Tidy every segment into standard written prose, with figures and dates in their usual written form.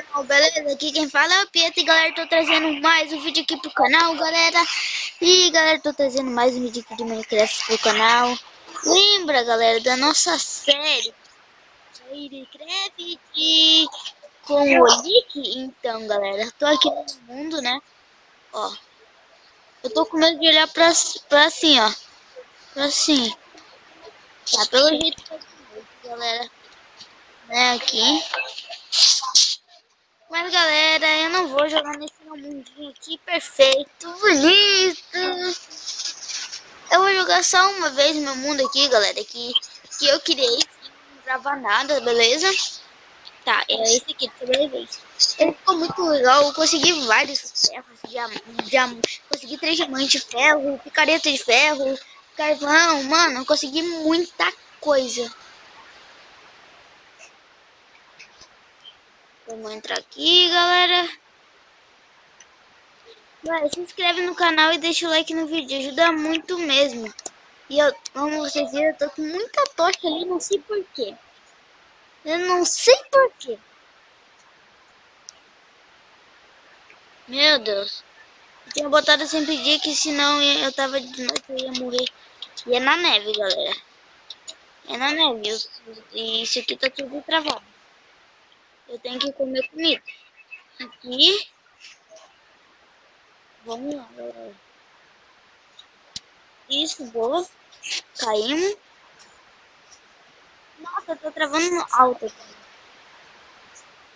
canal, beleza? Aqui quem fala é o Pietro e galera, tô trazendo mais um vídeo aqui pro canal, galera. E galera, tô trazendo mais um vídeo aqui de Minecraft pro canal. Lembra, galera, da nossa série Minecraft com o Olic? Então, galera, tô aqui no mundo, né? Ó, eu tô com medo de olhar pra assim, ó. Pra assim. Tá, pelo jeito que eu tô com galera. Né, aqui. Mas galera, eu não vou jogar nesse meu mundinho aqui perfeito, bonito. Eu vou jogar só uma vez meu mundo aqui, galera, que eu criei, sem gravar nada, beleza? Tá, é esse aqui de sobrevivência. Ele ficou muito legal, eu consegui vários ferros, consegui 3 diamantes de ferro, picareta de ferro, carvão, mano, eu consegui muita coisa. Vamos entrar aqui, galera. Galera, se inscreve no canal e deixa o like no vídeo, ajuda muito mesmo. E eu, como vocês viram, eu tô com muita tocha ali, não sei porquê. Eu não sei porquê. Meu Deus. Eu tinha botado sempre dia que senão eu tava de noite eu ia morrer. E é na neve, galera. É na neve. E isso aqui tá tudo travado. Eu tenho que comer comida. Aqui. Vamos lá, galera. Isso, boa. Caímos. Nossa, eu tô travando alto aqui.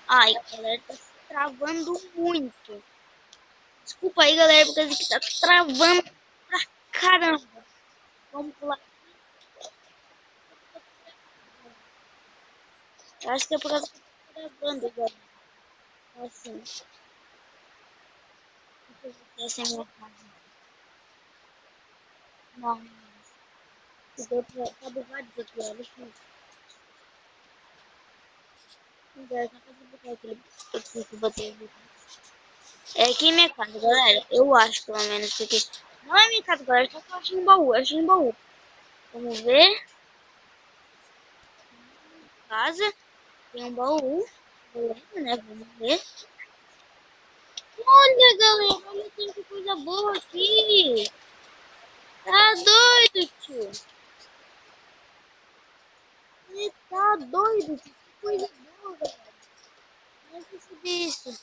Ai, galera, tá travando muito. Desculpa aí, galera, porque aqui tá travando pra caramba. Vamos pular. Eu acho que é por causa que tá travando, galera. Assim. Essa é a minha casa. Não. Tá bugado isso aqui, olha aqui. Galera, só pra botar aquele que eu botei aqui. É aqui em minha casa, galera. Eu acho, pelo menos, porque... Não é minha casa, galera. Só que eu achei um baú. Eu achei um baú. Vamos ver. Casa. Tem um baú. Beleza, né? Vamos ver. Olha, galera. Olha que coisa boa aqui. Tá doido, tio. Ele tá doido. Que coisa boa, galera. Não é disso.